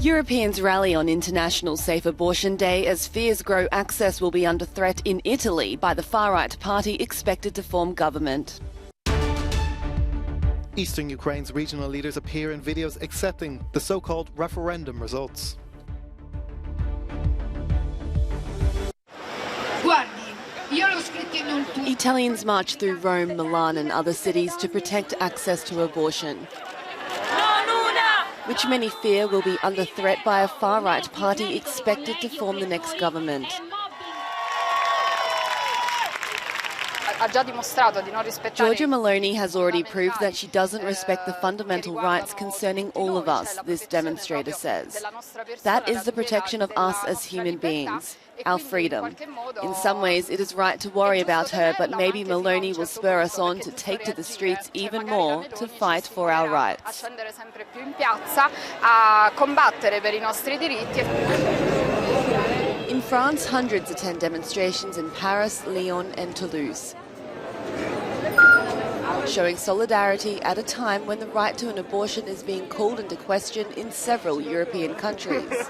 Europeans rally on International Safe Abortion Day as fears grow access will be under threat in Italy by the far-right party expected to form government. Eastern Ukraine's regional leaders appear in videos accepting the so-called referendum results. Italians march through Rome, Milan and other cities to protect access to abortion, which many fear will be under threat by a far-right party expected to form the next government. Giorgia Meloni has already proved that she doesn't respect the fundamental rights concerning all of us, this demonstrator says. That is the protection of us as human beings, our freedom. In some ways, it is right to worry about her, but maybe Meloni will spur us on to take to the streets even more to fight for our rights. In France, hundreds attend demonstrations in Paris, Lyon and Toulouse, showing solidarity at a time when the right to an abortion is being called into question in several European countries.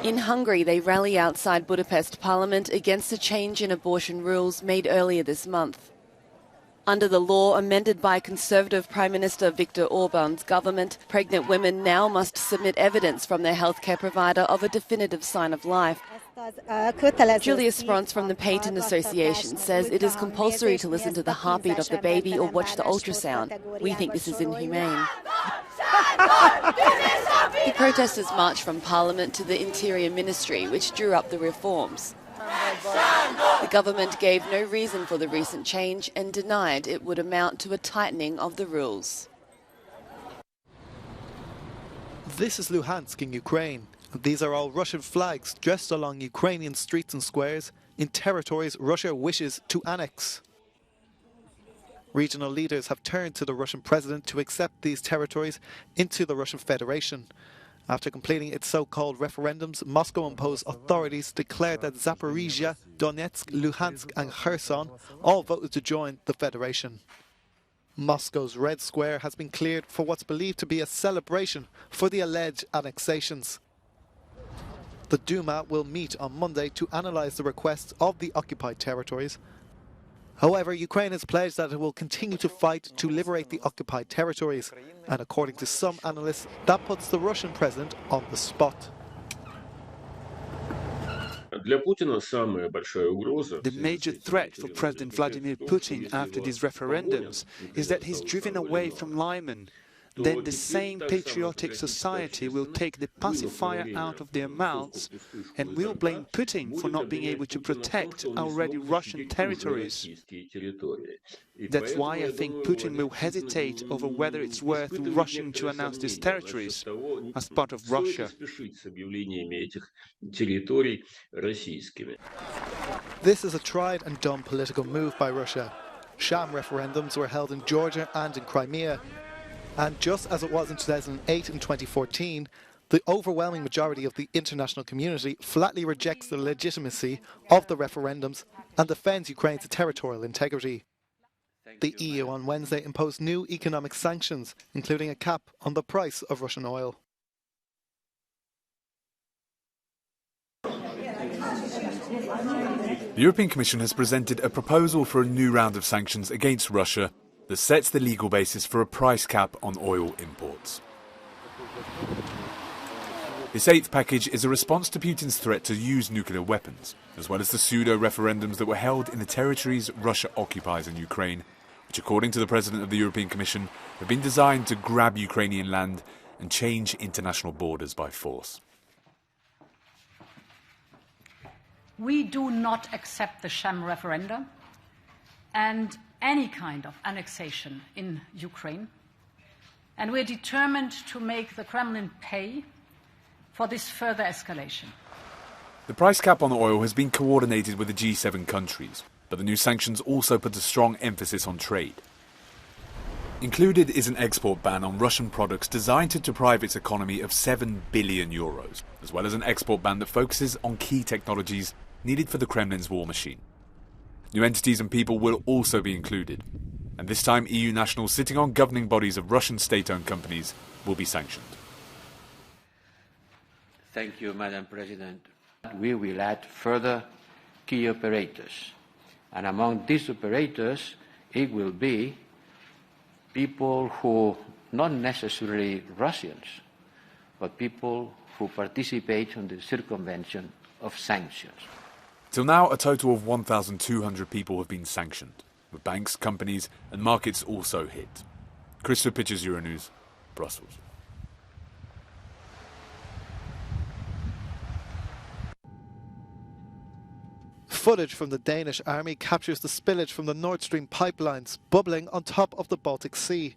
In Hungary, they rally outside Budapest Parliament against a change in abortion rules made earlier this month. Under the law amended by Conservative Prime Minister Viktor Orban's government, pregnant women now must submit evidence from their healthcare provider of a definitive sign of life. Julia Sprons from the Patent Association says it is compulsory to listen to the heartbeat of the baby or watch the ultrasound. We think this is inhumane. The protesters marched from Parliament to the Interior Ministry, which drew up the reforms. The government gave no reason for the recent change and denied it would amount to a tightening of the rules. This is Luhansk in Ukraine. These are all Russian flags dressed along Ukrainian streets and squares in territories Russia wishes to annex. Regional leaders have turned to the Russian president to accept these territories into the Russian Federation. After completing its so-called referendums, Moscow-imposed authorities declared that Zaporizhia, Donetsk, Luhansk and Kherson all voted to join the Federation. Moscow's Red Square has been cleared for what's believed to be a celebration for the alleged annexations. The Duma will meet on Monday to analyse the requests of the occupied territories. However, Ukraine has pledged that it will continue to fight to liberate the occupied territories, and according to some analysts, that puts the Russian president on the spot. The major threat for President Vladimir Putin after these referendums is that he's driven away from Lyman. Then the same patriotic society will take the pacifier out of their mouths and will blame Putin for not being able to protect already Russian territories. That's why I think Putin will hesitate over whether it's worth rushing to announce these territories as part of Russia. This is a tried and done political move by Russia. Sham referendums were held in Georgia and in Crimea. And just as it was in 2008 and 2014, the overwhelming majority of the international community flatly rejects the legitimacy of the referendums and defends Ukraine's territorial integrity. The EU on Wednesday imposed new economic sanctions, including a cap on the price of Russian oil. The European Commission has presented a proposal for a new round of sanctions against Russia that sets the legal basis for a price cap on oil imports. This eighth package is a response to Putin's threat to use nuclear weapons, as well as the pseudo-referendums that were held in the territories Russia occupies in Ukraine, which, according to the President of the European Commission, have been designed to grab Ukrainian land and change international borders by force. We do not accept the sham referenda and any kind of annexation in Ukraine, and we're determined to make the Kremlin pay for this further escalation. The price cap on oil has been coordinated with the G7 countries, but the new sanctions also put a strong emphasis on trade. Included is an export ban on Russian products designed to deprive its economy of €7 billion, as well as an export ban that focuses on key technologies needed for the Kremlin's war machine. New entities and people will also be included. And this time EU nationals sitting on governing bodies of Russian state-owned companies will be sanctioned. Thank you, Madam President. We will add further key operators. And among these operators, it will be people who, not necessarily Russians, but people who participate in the circumvention of sanctions. Till now, a total of 1,200 people have been sanctioned, with banks, companies and markets also hit. Christopher Pitchers, Euronews, Brussels. Footage from the Danish army captures the spillage from the Nord Stream pipelines bubbling on top of the Baltic Sea.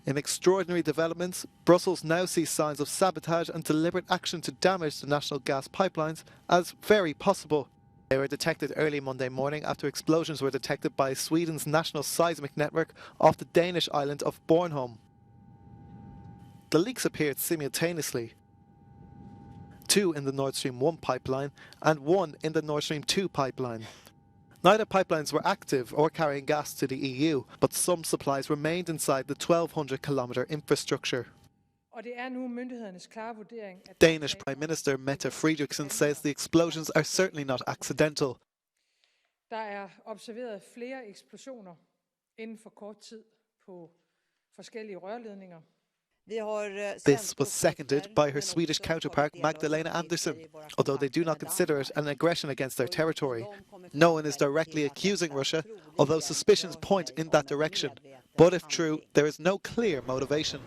In extraordinary developments, Brussels now sees signs of sabotage and deliberate action to damage the national gas pipelines as very possible. They were detected early Monday morning after explosions were detected by Sweden's national seismic network off the Danish island of Bornholm. The leaks appeared simultaneously. 2 in the Nord Stream 1 pipeline and 1 in the Nord Stream 2 pipeline. Neither pipelines were active or carrying gas to the EU, but some supplies remained inside the 1,200-kilometre infrastructure. Danish Prime Minister Mette Frederiksen says the explosions are certainly not accidental. This was seconded by her Swedish counterpart Magdalena Andersson, although they do not consider it an aggression against their territory. No one is directly accusing Russia, although suspicions point in that direction. But if true, there is no clear motivation.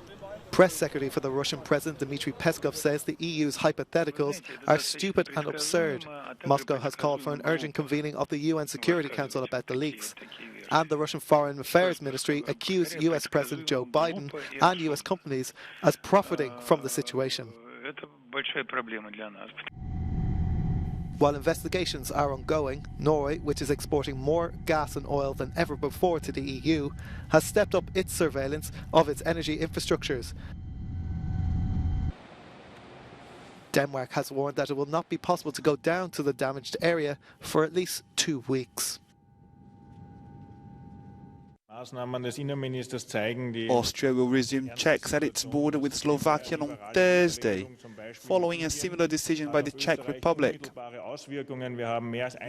Press Secretary for the Russian President Dmitry Peskov says the EU's hypotheticals are stupid and absurd. Moscow has called for an urgent convening of the UN Security Council about the leaks. And the Russian Foreign Affairs Ministry accused US President Joe Biden and US companies as profiting from the situation. While investigations are ongoing, Norway, which is exporting more gas and oil than ever before to the EU, has stepped up its surveillance of its energy infrastructures. Denmark has warned that it will not be possible to go down to the damaged area for at least 2 weeks. Austria will resume checks at its border with Slovakia on Thursday, following a similar decision by the Czech Republic.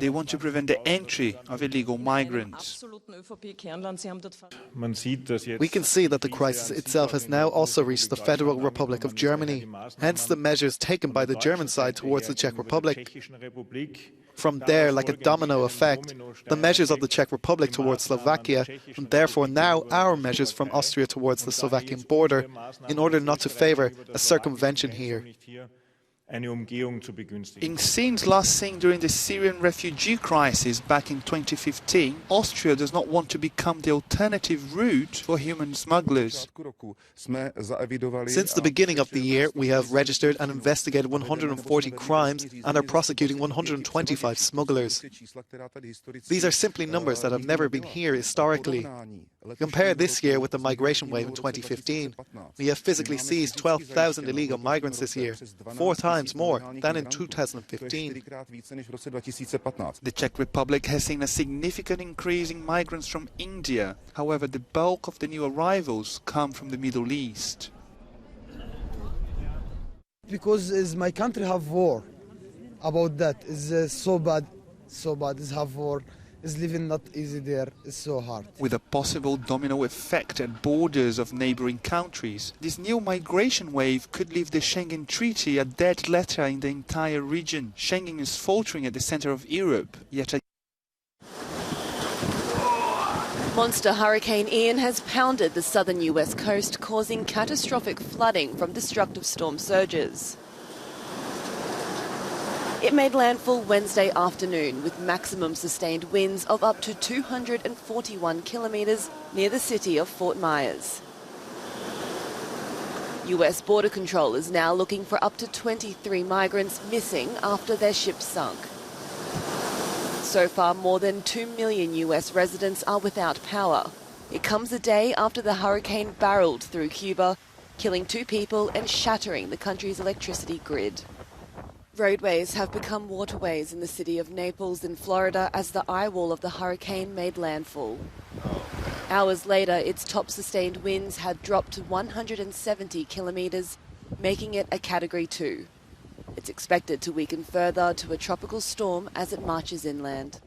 They want to prevent the entry of illegal migrants. We can see that the crisis itself has now also reached the Federal Republic of Germany, hence the measures taken by the German side towards the Czech Republic. From there, like a domino effect, the measures of the Czech Republic towards Slovakia, and therefore now our measures from Austria towards the Slovakian border, in order not to favour a circumvention here. In scenes last seen during the Syrian refugee crisis back in 2015, Austria does not want to become the alternative route for human smugglers. Since the beginning of the year, we have registered and investigated 140 crimes and are prosecuting 125 smugglers. These are simply numbers that have never been here historically. Compare this year with the migration wave in 2015. We have physically seized 12,000 illegal migrants this year, 4 times more than in 2015. The Czech Republic has seen a significant increase in migrants from India. However, the bulk of the new arrivals come from the Middle East. Because my country have war about that. It's so bad. It's have war. It's living not easy there. It's so hard. With a possible domino effect at borders of neighboring countries, this new migration wave could leave the Schengen Treaty a dead letter in the entire region. Schengen is faltering at the center of Europe, yet Monster Hurricane Ian has pounded the southern US coast, causing catastrophic flooding from destructive storm surges. It made landfall Wednesday afternoon with maximum sustained winds of up to 241 kilometres near the city of Fort Myers. US border control is now looking for up to 23 migrants missing after their ship sunk. So far, more than 2 million US residents are without power. It comes a day after the hurricane barreled through Cuba, killing 2 people and shattering the country's electricity grid. Roadways have become waterways in the city of Naples in Florida as the eye wall of the hurricane made landfall. Hours later, its top sustained winds had dropped to 170 kilometres, making it a Category 2. It's expected to weaken further to a tropical storm as it marches inland.